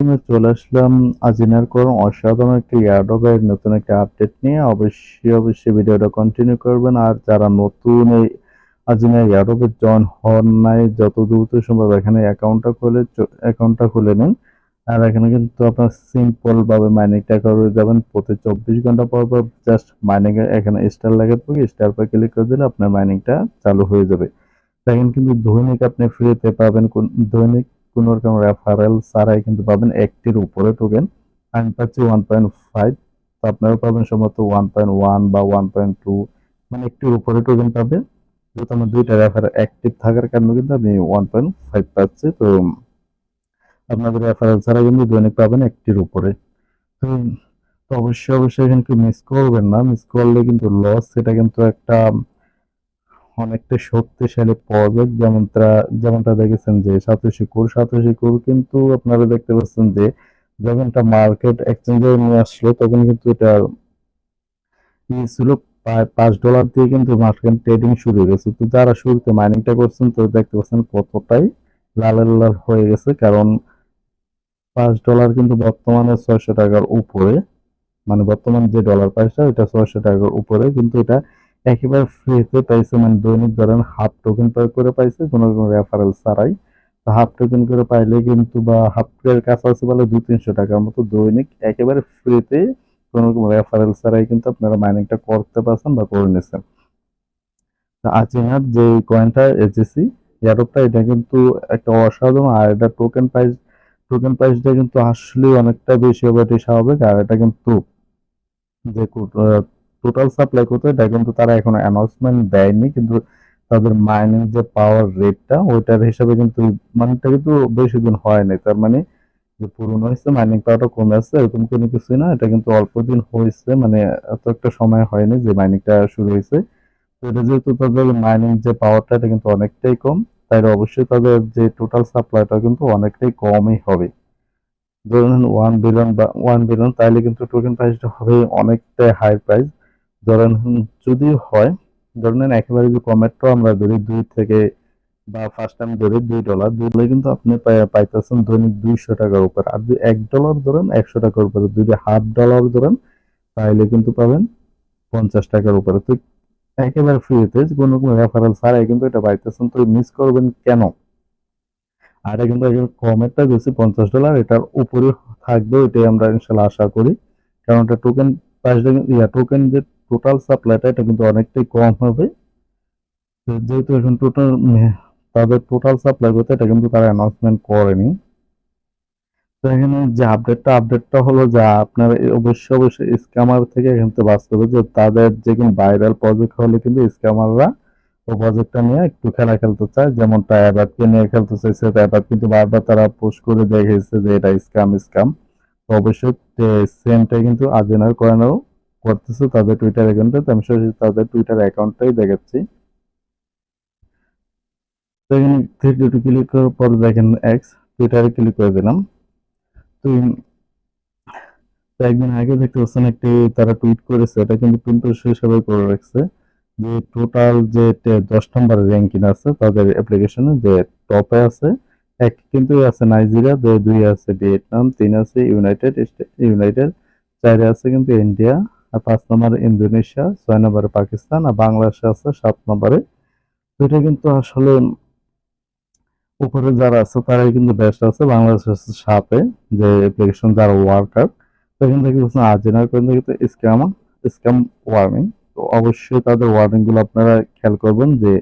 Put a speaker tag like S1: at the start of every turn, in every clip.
S1: আমি চলে আসলাম আজিনার কোন অসাধারণ একটি এয়ারড্রপের নতুন একটা আপডেট নিয়ে। অবশ্যই ভিডিওটা কন্টিনিউ করবেন। আর যারা নতুন এই আজিনার এয়ারড্রপে জয়েন হন নাই, যত দ্রুত সম্ভব এখানে অ্যাকাউন্টটা খুলে নিন। আর এখানে কিন্তু আপনার সিম্পল ভাবে মাইনিংটা করে যাবেন। প্রতি 24 ঘন্টা পর পর জাস্ট মাইনিং এর এখানে স্টার লাগাতে স্টার পর ক্লিক করে দিলে আপনার মাইনিংটা চালু হয়ে যাবে। দেখেন কিন্তু দৈনিক আপনি ফ্রিতে পাবেন, দৈনিক কোনো রকম রেফারেল ছাড়াই কিন্তু পাবেন একটির উপরে টোকেন। আমি পাচ্ছি 1.5, তো আপনারাও পাবেন সম্ভবত 1.1 বা 1.2, মানে একটির উপরে টোকেন পাবেন। যেহেতু আমার দুইটা রেফারেল অ্যাক্টিভ থাকার কারণে কিন্তু আমি 1.5 পাচ্ছি। তো আপনাদের রেফারেল ছাড়া কিন্তু দৈনিক পাবেন একটির উপরে। তো তো অবশ্যই কিন্তু মিস করবেন না। মিস করলে কিন্তু লস। সেটা কিন্তু একটা অনেকটা শক্তিশালী প্রজেক্ট, যেমনটা দেখেছেন যে সাতোশি কোর কিন্তু আপনারা দেখতে পাচ্ছেন যে যখন এটা মার্কেট এক্সচেঞ্জে নিয়ে আসলো তখন কিন্তু এটা ছিল প্রায় $5 দিয়ে কিন্তু মার্কেট ট্রেডিং শুরু হয়ে গেছে। তো যারা শুরুতে মাইনিংটা করছেন তো দেখতে পাচ্ছেন কতটাই লাল হয়ে গেছে, কারণ $5 কিন্তু বর্তমানে 600 টাকার উপরে। মানে বর্তমান যে ডলার প্রাইসটা ওইটা 600 টাকার উপরে, কিন্তু এটা একেবারে ফ্রিতে পাইছে। মানে দৈনিক ধরেন হাফ টোকেন করে পাইছে, কোনো রকম রেফারেল ছাড়াই। তো হাফ টোকেন করে পাইলে কিন্তু, বা হাফ এর কাছাকাছি বলে 200-300 টাকার মতো দৈনিক একেবারে ফ্রিতে কোনো রকম রেফারেল ছাড়াই কিন্তু আপনারা মাইনিংটা করতে পারছেন বা করে নিচ্ছেন। আজিনার যে কয়েনটা এজেসি এয়ারড্রপটা, এটা কিন্তু একটা অসাধারণ। আর এটা টোকেন প্রাইসটা কিন্তু আসলে অনেকটা বেশি হবে, এটি স্বাভাবিক। আর এটা কিন্তু যে টোটাল সাপ্লাই কত এটা কিন্তু তারা এখনো অ্যানাউন্সমেন্ট দেয়নি, কিন্তু তাদের মাইনিং যে পাওয়ার রেটটা ওইটার হিসাবে কিন্তু, মানেটা কিন্তু বেশি দিন হয়নি। তার মানে যে পুরনো হয়েছে মাইনিং পাওয়ারটা কমে আসছে এরকম কোনো কিছুই না। এটা কিন্তু অল্প দিন হয়েছে, মানে এত একটা সময় হয়নি যে মাইনিংটা শুরু হয়েছে। তো এটা যেহেতু তাদের মাইনিং যে পাওয়ারটা এটা কিন্তু অনেকটাই কম, তাই অবশ্যই তাদের যে টোটাল সাপ্লাইটা কিন্তু অনেকটাই কমই হবে। ধরুন 1 বিলিয়ন বা 1 বিলিয়ন, তাইলে কিন্তু টোকেন প্রাইসটা হবে অনেকটাই হাই প্রাইস। ধরেন যদি হয়, ধরে নেন একেবারে যদি কমেরটাও আমরা ধরি 2 থেকে, বা ফার্স্ট টাইম ধরি $2 কিন্তু আপনি পাইতেছেন দৈনিক 200 টাকার উপর। আর যদি $1 ধরেন 100 টাকার উপরে, যদি $0.5 ধরেন তাহলে কিন্তু পাবেন 50 টাকার উপরে। তো একেবারে ফ্রিতে কোনো রেফারেল ছাড়াই কিন্তু এটা পাইতেছেন। তো মিস করবেন কেন? আর এটা কিন্তু একদম কমেরটা বেশি $50, এটার উপরে থাকবে এটাই আমরা ইনশাল্লাহ আশা করি। কারণ এটা টোকেন প্রাইসটা, টোকেন যে টোটাল সাপ্লাইটা এটা কিন্তু অনেকটাই কম হবে। তো যেহেতু এখন তাদের টোটাল সাপ্লাই করতে এটা কিন্তু তারা অ্যানাউন্সমেন্ট করেনি। তো এখানে যে আপডেটটা হলো যে আপনার অবশ্যই স্ক্যামার থেকে এখান থেকে বাঁচতে হবে। যে তাদের যে কোনো ভাইরাল প্রজেক্ট হলে কিন্তু স্ক্যামাররা ও প্রজেক্টটা নিয়ে একটু খেলা খেলতে চায়। যেমনটা অ্যাবাককে নিয়ে খেলতে চাইছে, তো অ্যাবাক কিন্তু বারবার তারা পোস্ট করে দেখেছে যে এটা স্ক্যাম। তো অবশ্যই সেমটাই কিন্তু আর্জেনার কয়েনও করতেছে তাদের টুইটার অ্যাকাউন্টে। তো আমি সরাসরি তাদের টুইটার অ্যাকাউন্টটাই দেখাচ্ছি। তো এখানে থ্রি ডট ক্লিক করার পর দেখেন এক্স, টুইটারে ক্লিক করে দিলাম। তো একদিন আগে দেখতে পাচ্ছেন একটি তারা টুইট করেছে, এটা কিন্তু প্রিন্ট হিসাবে করে রাখছে যে টোটাল যে 10 নম্বর র্যাঙ্কিং আছে তাদের অ্যাপ্লিকেশনে, যে টপে আছে এক কিন্তু আছে নাইজেরিয়া, দুই আছে ভিয়েতনাম, তিন আছে ইউনাইটেড, চারে আছে কিন্তু ইন্ডিয়া, আর 5 নম্বরে ইন্দোনেশিয়া, 6 নম্বরে পাকিস্তান, আর বাংলাদেশ আছে 7 নম্বরে। তো এটা কিন্তু আসলে উপরে যারা আছে তারাই কিন্তু বেস্ট আছে। বাংলাদেশ আছে 7-এ, যে অ্যাপ্লিকেশন যারা ওয়ার্কার। তো এখান থেকে বলছেন আর্জেনার কয়েন থেকে স্ক্যাম ওয়ার্নিং। তো অবশ্যই তাদের ওয়ার্নিং গুলো আপনারা খেয়াল করবেন যে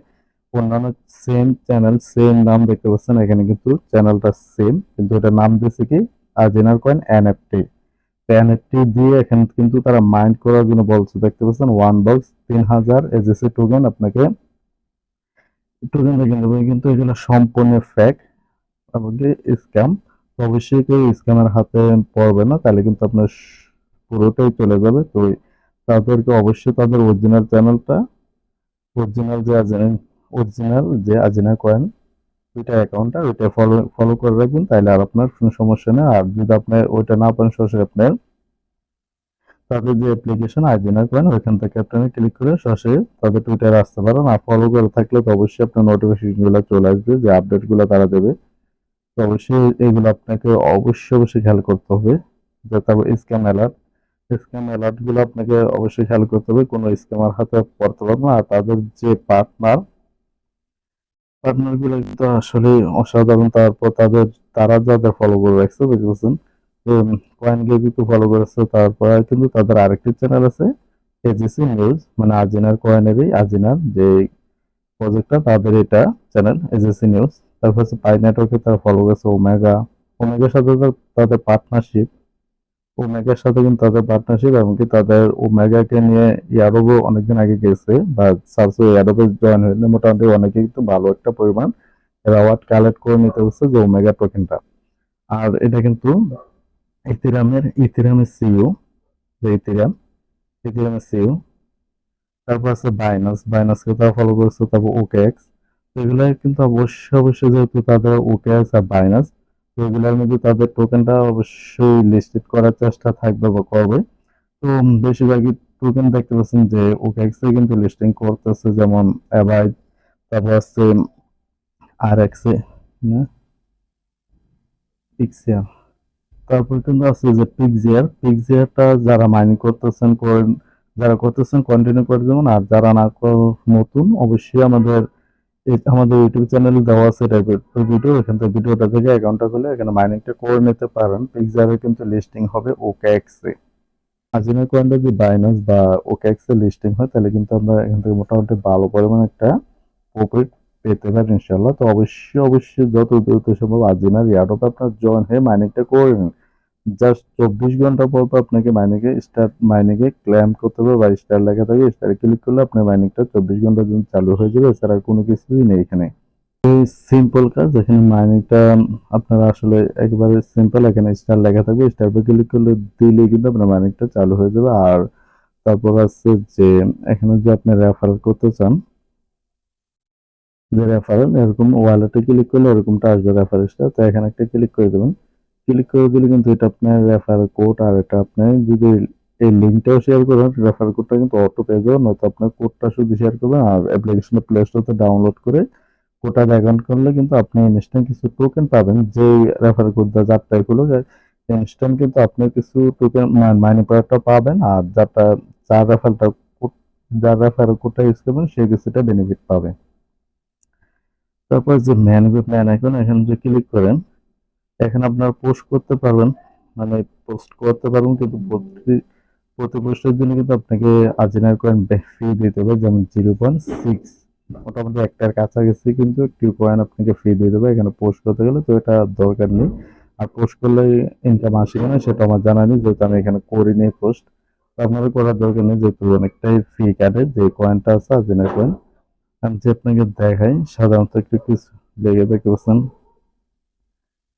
S1: অন্যান্য সেম চ্যানেল সেম নাম দেখতে পাচ্ছেন, এখানে কিন্তু চ্যানেলটা সেম, কিন্তু এটা নাম দিয়েছে কি আর্জেনার কয়েন এনএফটি। এনএফটি দিয়ে এখানে কিন্তু তারা মাইন্ড করার জন্য বলছে। দেখতে পাচ্ছেন 1 বক্স 3000 এজেসি টোকেন আপনাকে টোকেন দেখে নেবেন, কিন্তু এগুলো সম্পূর্ণ ফেক এবং স্ক্যাম। অবশ্যই কেউ স্ক্যামের হাতে পড়বে না, তাহলে কিন্তু আপনার পুরোটাই চলে যাবে। তো তাদেরকে অবশ্যই তাদের অরিজিনাল যে আজিনা কয়েন টুইটার অ্যাকাউন্টটা ওইটা ফলো করে রাখবেন, তাহলে আর আপনার কোনো সমস্যা নেই। আর যদি আপনার ওইটা না পারেন, সরাসরি আপনার তাদের যে অ্যাপ্লিকেশন আজিনা কয়েন ওইখান থেকে আপনি ক্লিক করে সরাসরি তাদের টুইটারে আসতে পারেন। আর ফলো করে থাকলে তো অবশ্যই আপনার নোটিফিকেশন গুলো চলে আসবে, যে আপডেট গুলো তারা দেবে। তো অবশ্যই এগুলো আপনাকে অবশ্যই খেয়াল করতে হবে। তারপর স্ক্যাম অ্যালার্ট গুলো আপনাকে অবশ্যই খেয়াল করতে হবে, কোনো স্ক্যামার হাতে পড়তে পারবে না। আর তাদের যে পার্টনার গুলো কিন্তু আসলে অসাধারণ। তারপর তারা যাদের ফলো করে রাখছে বুঝতে কয়েন গেট কিন্তু ফলো করেছে। তারপর কিন্তু তাদের আরেকটি চ্যানেল আছে এজিসি নিউজ, মানে আজিনার কয়েনেরই আজিনার যে প্রজেক্টটা তাদের এটা চ্যানেল এজিসি নিউজ। তারপর হচ্ছে পাই নেটওয়ার্কে তারা ফলো করেছে ওমেগার সাথে তাদের পার্টনারশিপ। ওমেগার সাথে কিন্তু তাদের পার্টনারশিপ, এমনকি তাদের ওমেগাকে নিয়ে ইয়ারোবও অনেকদিন আগে গেছে বা সাবসে ইয়ারোবে জয়েন হয়েছে। মোটামুটি অনেকে কিন্তু ভালো একটা পরিমাণ রেওয়ার্ড কালেক্ট করে নিতে হচ্ছে যে ওমেগা টোকেনটা। আর এটা কিন্তু ইথিরামের সিইও, যে ইথিরামের সিইও। তারপর আছে বাইনাসকে তারা ফলো করছে। তারপর ওকেএক্স, এগুলো কিন্তু অবশ্যই যেহেতু তাদের ওকেএক্স আর বাইনাস, তো এগুলোর মধ্যে তাদের টোকেনটা অবশ্যই লিস্টেড করার চেষ্টা থাকবে বা করবে। তো বেশিরভাগই টোকেন দেখতে পাচ্ছেন যে ওকেএক্স এ কিন্তু লিস্টিং করতেছে, যেমন অ্যাভাইড, তারপর আছে আর এক্স এ না পিক্সিয়া। তারপর কিন্তু আছে যে পিক্সিয়ারটা যারা মাইনিং করতেছেন করেন, যারা করতেছেন কন্টিনিউ করে দেবেন। আর যারা না নতুন, অবশ্যই আমাদের ইউটিউব চ্যানেলে দেওয়া আছে ভিডিও, এখান থেকে ভিডিওটা থেকে অ্যাকাউন্টটা খুলে এখানে মাইনিংটা করে নিতে পারেন। পিক্সিয়ারে কিন্তু লিস্টিং হবে ওকেএক্স এ। আজিনা কয়েনটা যদি বাইন্যান্স বা ওকেএক্স এ লিস্টিং হয়, তাহলে কিন্তু আমরা এখান থেকে মোটামুটি ভালো পরিমাণ একটা প্রফিট পেতে পারেন ইনশাল্লাহ। তো অবশ্যই যত দ্রুত সম্ভব আজিনার ইয়ারড্রপে আপনার জয়েন হয়ে মাইনিংটা করে নিন। জাস্ট 24 ঘন্টা পর পর আপনাকে মাইনিংয়ে ক্লেম করতে হবে বা স্টার লেখা থাকবে, স্টারে ক্লিক করলে আপনার মাইনিংটা 24 ঘন্টার জন্য চালু হয়ে যাবে। এছাড়া আর কোনো কিছুই নেই এখানে। এই সিম্পল কাজ, এখানে মাইনিংটা আপনারা আসলে একেবারে সিম্পল। এখানে স্টার লেখা থাকবে, স্টার পর ক্লিক করলে দিলে কিন্তু আপনার মাইনিংটা চালু হয়ে যাবে। আর তারপর আছে যে এখানে যে আপনি রেফার করতে চান, যে রেফারেল এরকম ওয়ালেটে ক্লিক করলে এরকমটা আসবে রেফারেন্সটা। তো এখানে একটা ক্লিক করে দেবেন। ক্লিক করে দিলে কিন্তু এটা আপনার রেফার কোড। আর এটা আপনি যদি এই লিঙ্কটাও শেয়ার করেন, রেফার কোডটা কিন্তু অটো পেয়ে যাবেন। নয়তো আপনার কোডটা শুধু শেয়ার করবেন আর অ্যাপ্লিকেশনে প্লে স্টোর থেকে ডাউনলোড করে কোডটা অ্যাকাউন্ট করলে কিন্তু আপনি ইনস্ট্যান্ট কিছু টোকেন পাবেন। যে রেফার কোডটা যারটা এগুলো ইনস্ট্যান্ট কিন্তু আপনি কিছু টোকেন মাইনিং প্রোডাক্টটা পাবেন। আর যার রেফারটা যার রেফার কোডটা ইউজ করবেন সে কিছুটা বেনিফিট পাবে। তারপর যে ম্যান আইকন, এখানে যে ক্লিক করেন, এখানে আপনারা পোস্ট করতে পারবেন, মানে পোস্ট করতে পারবেন। কিন্তু প্রতি পোস্টের জন্য কিন্তু আপনাকে আজিনার কয়েন ফি দিতে হবে, যেমন 0.6, মোটামুটি একটার কাছাকাছি কিন্তু 2 কয়েন আপনাকে ফি দিয়ে দেবে এখানে পোস্ট করতে গেলে। তো এটা দরকার নেই। আর পোস্ট করলে ইনকাম আসে কিনা সেটা আমার জানা নেই, যেহেতু আমি এখানে করিনি পোস্ট। তো আপনাদের করার দরকার নেই, যেহেতু অনেকটাই ফি কাটে যে কয়েনটা আছে আজিনার কয়েন। আমি যে আপনাকে দেখাই, সাধারণত একটু কিছু লেগে দেখতে পাচ্ছেন,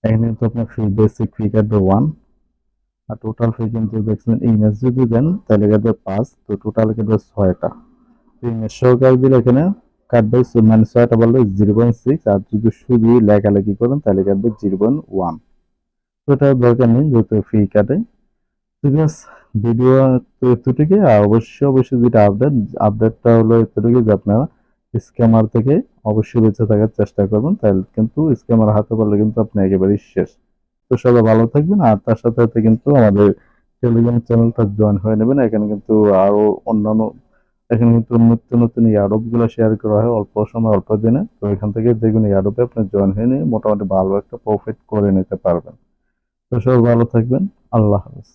S1: এখানে কিন্তু আপনার ফি বেসিক ফি কাটবে 1। আর টোটাল ফি কিন্তু দেখছেন ইমেজ যদি দেন তাহলে কাটবে 5। তো টোটাল কাটবে 6টা। ইমেজ সহকারে দিলে এখানে কাটবে মানে 6টা বললে 0.6। আর যদি শুধু লেখালেখি করেন তাহলে কাটবে 0.1। তো এটা দরকার নেই যেহেতু ফি কাটে। ঠিক আছে, ভিডিও তো এতটুকুই। আর অবশ্যই যেটা আপডেটটা হলো এতটুকুই যে আপনারা স্ক্যামার থেকে অবশ্যই বেঁচে থাকার চেষ্টা করবেন। তাহলে কিন্তু স্ক্যামার হাতে পড়লে কিন্তু আপনি একেবারেই শেষ। তো সবাই ভালো থাকবেন। আর তার সাথে কিন্তু আমাদের টেলিগ্রাম চ্যানেলটা জয়েন হয়ে নেবেন। এখানে কিন্তু আরো অন্যান্য, এখানে কিন্তু নতুন ইয়ারড্রপ গুলো শেয়ার করা হয় অল্প সময় অল্প দিনে। তো এখান থেকে যেগুলো ইয়ারড্রপে আপনি জয়েন হয়ে নিয়ে মোটামুটি ভালো একটা প্রফিট করে নিতে পারবেন। তো সবাই ভালো থাকবেন। আল্লাহ হাফেজ।